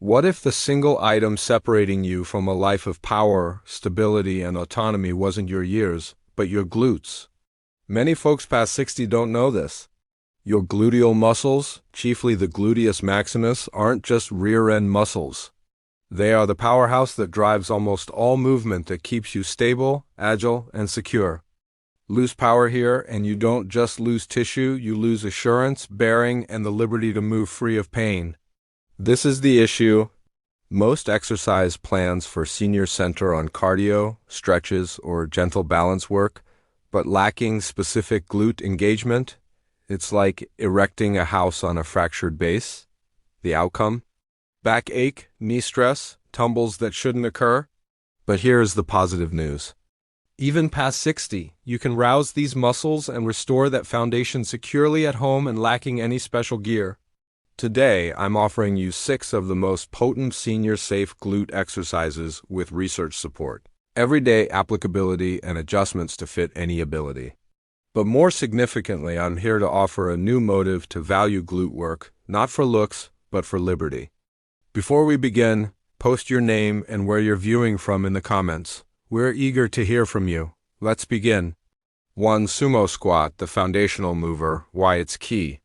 What if the single item separating you from a life of power, stability, and autonomy wasn't your years, but your glutes? Many folks past 60 don't know this. Your gluteal muscles, chiefly the gluteus maximus, aren't just rear-end muscles. They are the powerhouse that drives almost all movement that keeps you stable, agile, and secure. Lose power here, and you don't just lose tissue, you lose assurance, bearing, and the liberty to move free of pain. This is the issue. Most exercise plans for seniors center on cardio, stretches, or gentle balance work, but lacking specific glute engagement. It's like erecting a house on a fractured base. The outcome? Backache, knee stress, tumbles that shouldn't occur. But here's the positive news. Even past 60, you can rouse these muscles and restore that foundation securely at home and lacking any special gear. Today, I'm offering you 6 of the most potent senior-safe glute exercises with research support. Everyday applicability and adjustments to fit any ability. But more significantly, I'm here to offer a new motive to value glute work, not for looks, but for liberty. Before we begin, post your name and where you're viewing from in the comments. We're eager to hear from you. Let's begin. 1. Sumo squat, the foundational mover, why it's key.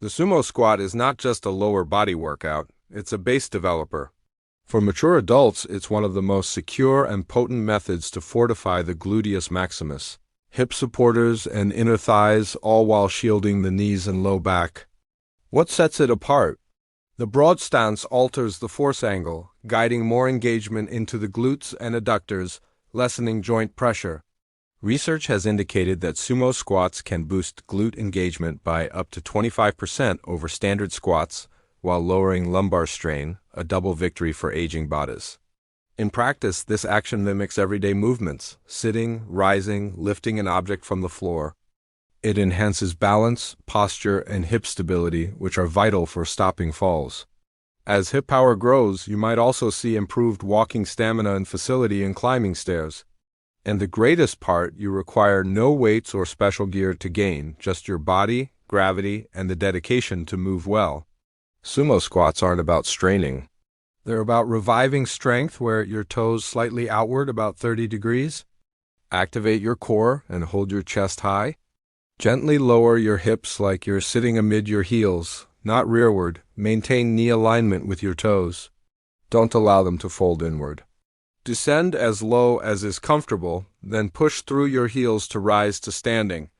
The sumo squat is not just a lower body workout, it's a base developer. For mature adults, it's one of the most secure and potent methods to fortify the gluteus maximus, hip supporters and inner thighs, all while shielding the knees and low back. What sets it apart? The broad stance alters the force angle, guiding more engagement into the glutes and adductors, lessening joint pressure. Research has indicated that sumo squats can boost glute engagement by up to 25% over standard squats while lowering lumbar strain, a double victory for aging bodies. In practice, this action mimics everyday movements, sitting, rising, lifting an object from the floor. It enhances balance, posture, and hip stability, which are vital for stopping falls. As hip power grows, you might also see improved walking stamina and facility in climbing stairs. And the greatest part, you require no weights or special gear to gain, just your body, gravity, and the dedication to move well. Sumo squats aren't about straining. They're about reviving strength where your toes slightly outward about 30 degrees. Activate your core and hold your chest high. Gently lower your hips like you're sitting amid your heels, not rearward. Maintain knee alignment with your toes. Don't allow them to fold inward. Descend as low as is comfortable, then push through your heels to rise to standing.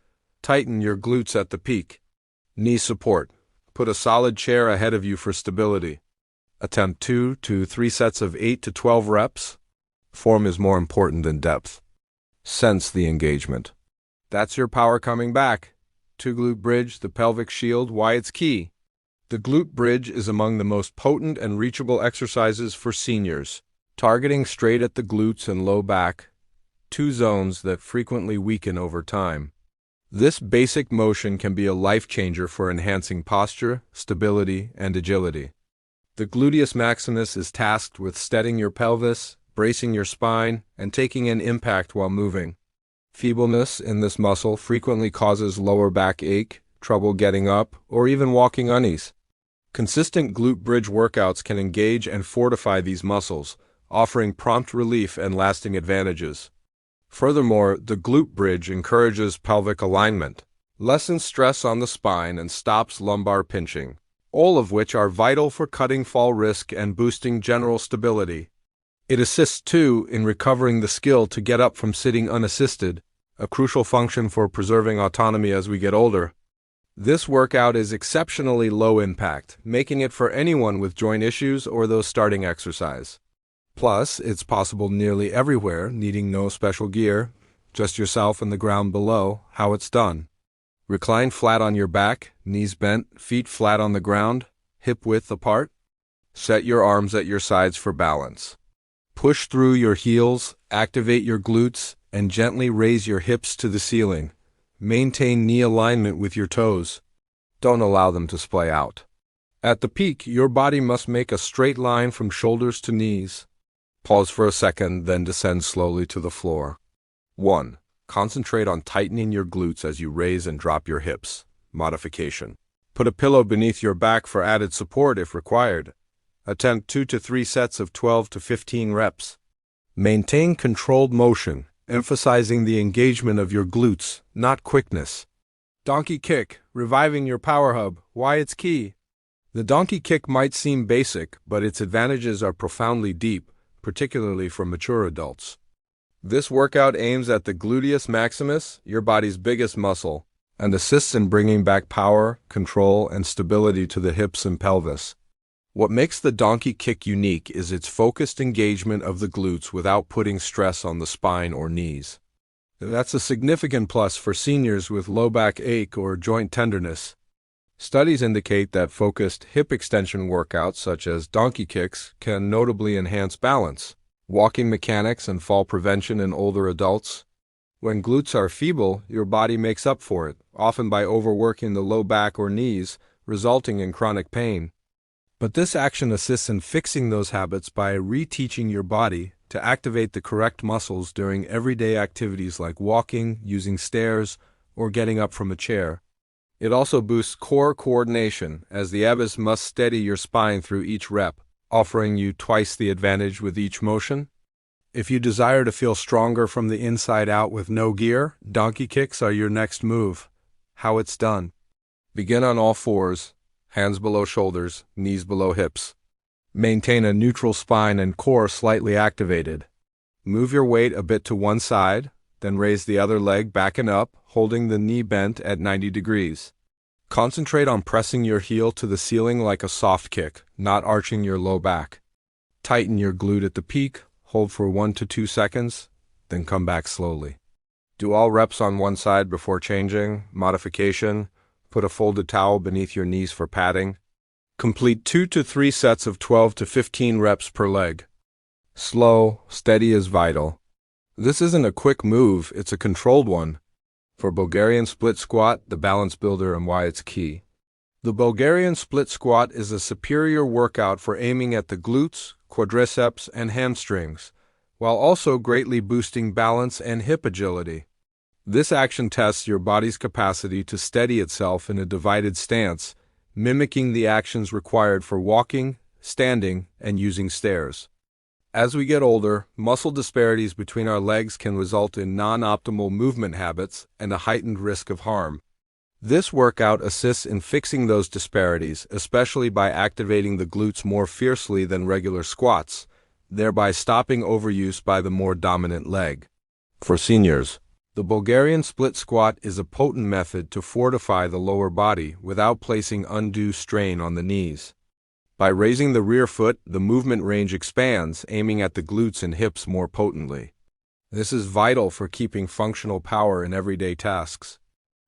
Tighten your glutes at the peak. Knee support. Put a solid chair ahead of you for stability. Attempt 2 to 3 sets of 8 to 12 reps. Form is more important than depth. Sense the engagement. That's your power coming back. 2 glute bridge, the pelvic shield, why it's key. The glute bridge is among the most potent and reachable exercises for seniors, targeting straight at the glutes and low back, 2 zones that frequently weaken over time. This basic motion can be a life changer for enhancing posture, stability, and agility. The gluteus maximus is tasked with steadying your pelvis, bracing your spine, and taking in impact while moving. Feebleness in this muscle frequently causes lower back ache, trouble getting up, or even walking unease. Consistent glute bridge workouts can engage and fortify these muscles, offering prompt relief and lasting advantages. Furthermore, the glute bridge encourages pelvic alignment, lessens stress on the spine, and stops lumbar pinching, all of which are vital for cutting fall risk and boosting general stability. It assists, too, in recovering the skill to get up from sitting unassisted, a crucial function for preserving autonomy as we get older. This workout is exceptionally low impact, making it for anyone with joint issues or those starting exercise. Plus, it's possible nearly everywhere, needing no special gear, just yourself and the ground below. How it's done. Recline flat on your back, knees bent, feet flat on the ground, hip width apart. Set your arms at your sides for balance. Push through your heels, activate your glutes, and gently raise your hips to the ceiling. Maintain knee alignment with your toes. Don't allow them to splay out. At the peak, your body must make a straight line from shoulders to knees. Pause for a second, then descend slowly to the floor. 1. Concentrate on tightening your glutes as you raise and drop your hips. Modification. Put a pillow beneath your back for added support if required. Attempt 2 to 3 sets of 12 to 15 reps. Maintain controlled motion, emphasizing the engagement of your glutes, not quickness. Donkey kick, reviving your power hub, why it's key. The donkey kick might seem basic, but its advantages are profoundly deep, particularly for mature adults. This workout aims at the gluteus maximus, your body's biggest muscle, and assists in bringing back power, control, and stability to the hips and pelvis. What makes the donkey kick unique is its focused engagement of the glutes without putting stress on the spine or knees. That's a significant plus for seniors with low back ache or joint tenderness. Studies indicate that focused hip extension workouts such as donkey kicks can notably enhance balance, walking mechanics, and fall prevention in older adults. When glutes are feeble, your body makes up for it, often by overworking the low back or knees, resulting in chronic pain. But this action assists in fixing those habits by reteaching your body to activate the correct muscles during everyday activities like walking, using stairs, or getting up from a chair. It also boosts core coordination, as the abs must steady your spine through each rep, offering you twice the advantage with each motion. If you desire to feel stronger from the inside out with no gear, donkey kicks are your next move. How it's done. Begin on all fours, hands below shoulders, knees below hips. Maintain a neutral spine and core slightly activated. Move your weight a bit to one side, then raise the other leg back and up, holding the knee bent at 90 degrees. Concentrate on pressing your heel to the ceiling like a soft kick, not arching your low back. Tighten your glute at the peak, hold for 1 to 2 seconds, then come back slowly. Do all reps on one side before changing. Modification: put a folded towel beneath your knees for padding. Complete 2 to 3 sets of 12 to 15 reps per leg. Slow, steady is vital. This isn't a quick move, it's a controlled one. For Bulgarian split squat, the balance builder and why it's key. The Bulgarian split squat is a superior workout for aiming at the glutes, quadriceps, and hamstrings, while also greatly boosting balance and hip agility. This action tests your body's capacity to steady itself in a divided stance, mimicking the actions required for walking, standing, and using stairs. As we get older, muscle disparities between our legs can result in non-optimal movement habits and a heightened risk of harm. This workout assists in fixing those disparities, especially by activating the glutes more fiercely than regular squats, thereby stopping overuse by the more dominant leg. For seniors, the Bulgarian split squat is a potent method to fortify the lower body without placing undue strain on the knees. By raising the rear foot, the movement range expands, aiming at the glutes and hips more potently. This is vital for keeping functional power in everyday tasks.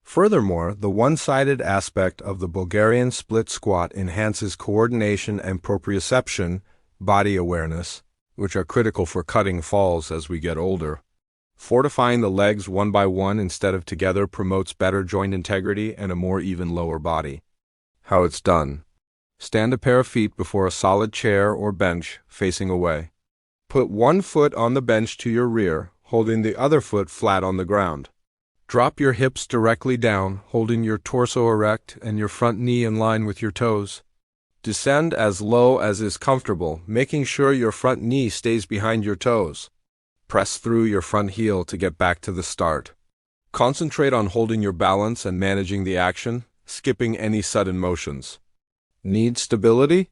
Furthermore, the one-sided aspect of the Bulgarian split squat enhances coordination and proprioception, body awareness, which are critical for cutting falls as we get older. Fortifying the legs one by one instead of together promotes better joint integrity and a more even lower body. How it's done. Stand a pair of feet before a solid chair or bench, facing away. Put one foot on the bench to your rear, holding the other foot flat on the ground. Drop your hips directly down, holding your torso erect and your front knee in line with your toes. Descend as low as is comfortable, making sure your front knee stays behind your toes. Press through your front heel to get back to the start. Concentrate on holding your balance and managing the action, skipping any sudden motions. Need stability?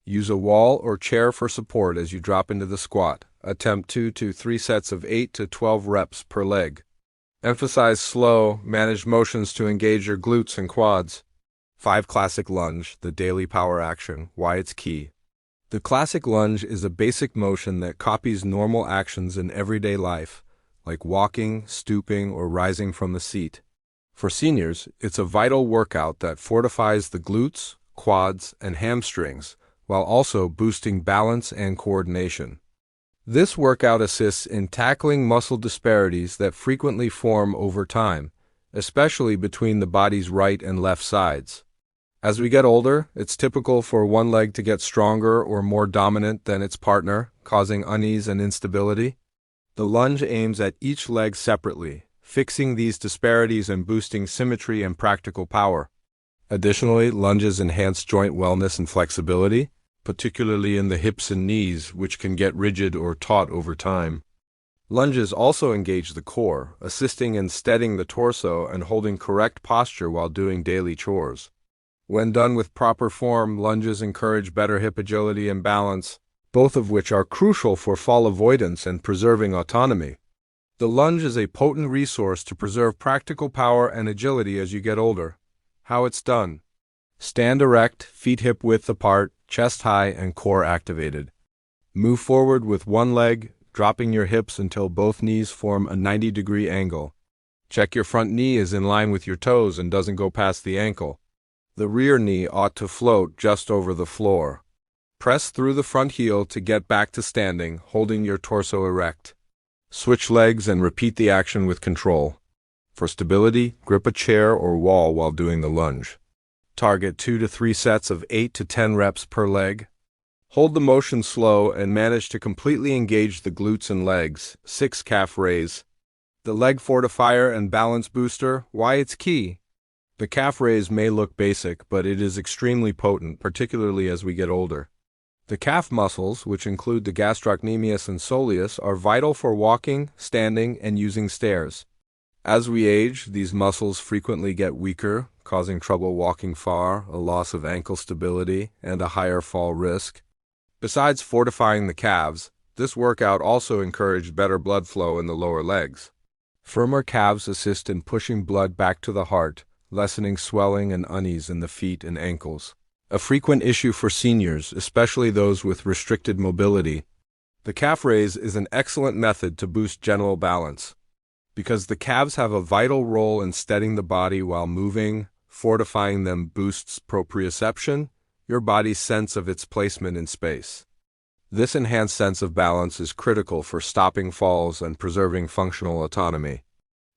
Use a wall or chair for support as you drop into the squat. Attempt 2 to 3 sets of 8 to 12 reps per leg. Emphasize slow, managed motions to engage your glutes and quads. 5 Classic Lunge, the daily power action, why it's key. The classic lunge is a basic motion that copies normal actions in everyday life, like walking, stooping, or rising from the seat. For seniors, it's a vital workout that fortifies the glutes, quads, and hamstrings, while also boosting balance and coordination. This workout assists in tackling muscle disparities that frequently form over time, especially between the body's right and left sides. As we get older, it's typical for one leg to get stronger or more dominant than its partner, causing unease and instability. The lunge aims at each leg separately, fixing these disparities and boosting symmetry and practical power. Additionally, lunges enhance joint wellness and flexibility, particularly in the hips and knees, which can get rigid or taut over time. Lunges also engage the core, assisting in steadying the torso and holding correct posture while doing daily chores. When done with proper form, lunges encourage better hip agility and balance, both of which are crucial for fall avoidance and preserving autonomy. The lunge is a potent resource to preserve practical power and agility as you get older. How it's done. Stand erect, feet hip width apart, chest high and core activated. Move forward with one leg, dropping your hips until both knees form a 90-degree angle. Check your front knee is in line with your toes and doesn't go past the ankle. The rear knee ought to float just over the floor. Press through the front heel to get back to standing, holding your torso erect. Switch legs and repeat the action with control. For stability, grip a chair or wall while doing the lunge. Target 2 to 3 sets of 8 to 10 reps per leg. Hold the motion slow and manage to completely engage the glutes and legs. 6 calf raise. The leg fortifier and balance booster, why it's key. The calf raise may look basic, but it is extremely potent, particularly as we get older. The calf muscles, which include the gastrocnemius and soleus, are vital for walking, standing, and using stairs. As we age, these muscles frequently get weaker, causing trouble walking far, a loss of ankle stability, and a higher fall risk. Besides fortifying the calves, this workout also encouraged better blood flow in the lower legs. Firmer calves assist in pushing blood back to the heart, lessening swelling and unease in the feet and ankles. A frequent issue for seniors, especially those with restricted mobility. The calf raise is an excellent method to boost general balance. Because the calves have a vital role in steadying the body while moving, fortifying them boosts proprioception, your body's sense of its placement in space. This enhanced sense of balance is critical for stopping falls and preserving functional autonomy.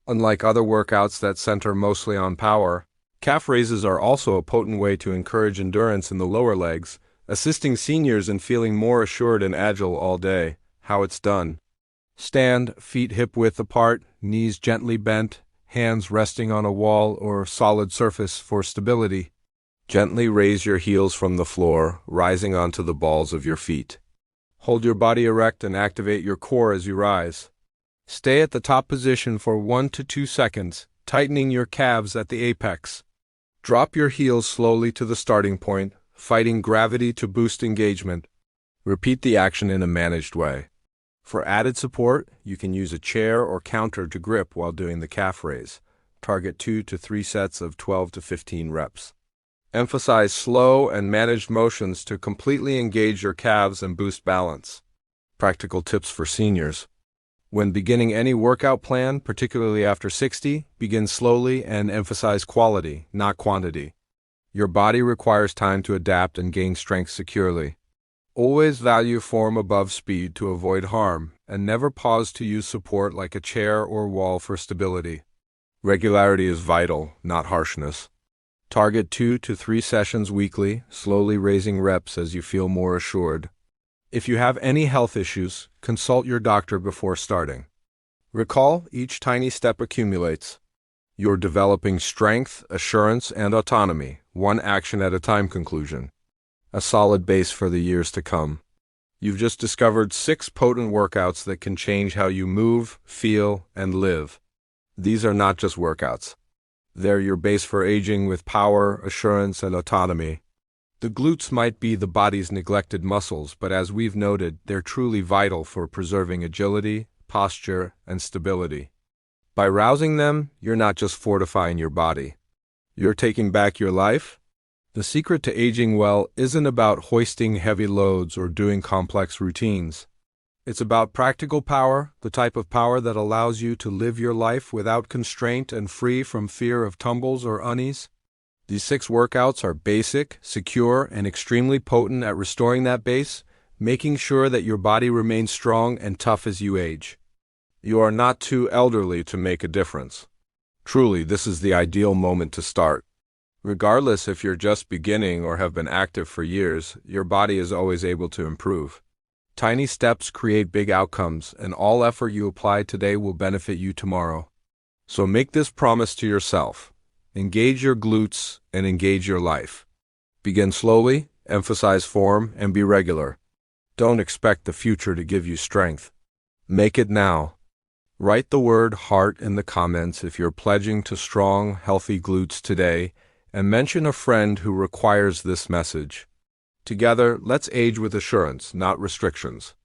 Unlike other workouts that center mostly on power, calf raises are also a potent way to encourage endurance in the lower legs, assisting seniors in feeling more assured and agile all day. How it's done. Stand, feet hip width apart, knees gently bent, hands resting on a wall or solid surface for stability. Gently raise your heels from the floor, rising onto the balls of your feet. Hold your body erect and activate your core as you rise. Stay at the top position for 1 to 2 seconds, tightening your calves at the apex. Drop your heels slowly to the starting point, fighting gravity to boost engagement. Repeat the action in a managed way. For added support, you can use a chair or counter to grip while doing the calf raise. Target 2 to 3 sets of 12 to 15 reps. Emphasize slow and managed motions to completely engage your calves and boost balance. Practical tips for seniors. When beginning any workout plan, particularly after 60, begin slowly and emphasize quality, not quantity. Your body requires time to adapt and gain strength securely. Always value form above speed to avoid harm, and never pause to use support like a chair or wall for stability. Regularity is vital, not harshness. Target 2 to 3 sessions weekly, slowly raising reps as you feel more assured. If you have any health issues, consult your doctor before starting. Recall, each tiny step accumulates. You're developing strength, assurance, and autonomy, one action at a time. Conclusion. A solid base for the years to come. You've just discovered 6 potent workouts that can change how you move, feel, and live. These are not just workouts. They're your base for aging with power, assurance, and autonomy. The glutes might be the body's neglected muscles, but as we've noted, they're truly vital for preserving agility, posture, and stability. By rousing them, you're not just fortifying your body. You're taking back your life. The secret to aging well isn't about hoisting heavy loads or doing complex routines. It's about practical power, the type of power that allows you to live your life without constraint and free from fear of tumbles or unease. These 6 workouts are basic, secure, and extremely potent at restoring that base, making sure that your body remains strong and tough as you age. You are not too elderly to make a difference. Truly, this is the ideal moment to start. Regardless if you're just beginning or have been active for years, your body is always able to improve. Tiny steps create big outcomes, and all effort you apply today will benefit you tomorrow. So make this promise to yourself. Engage your glutes and engage your life. Begin slowly, Emphasize form and be regular. Don't expect the future to give you strength. Make it now. Write the word heart in the comments if you're pledging to strong, healthy glutes today, and mention a friend who requires this message. Together, let's age with assurance, not restrictions.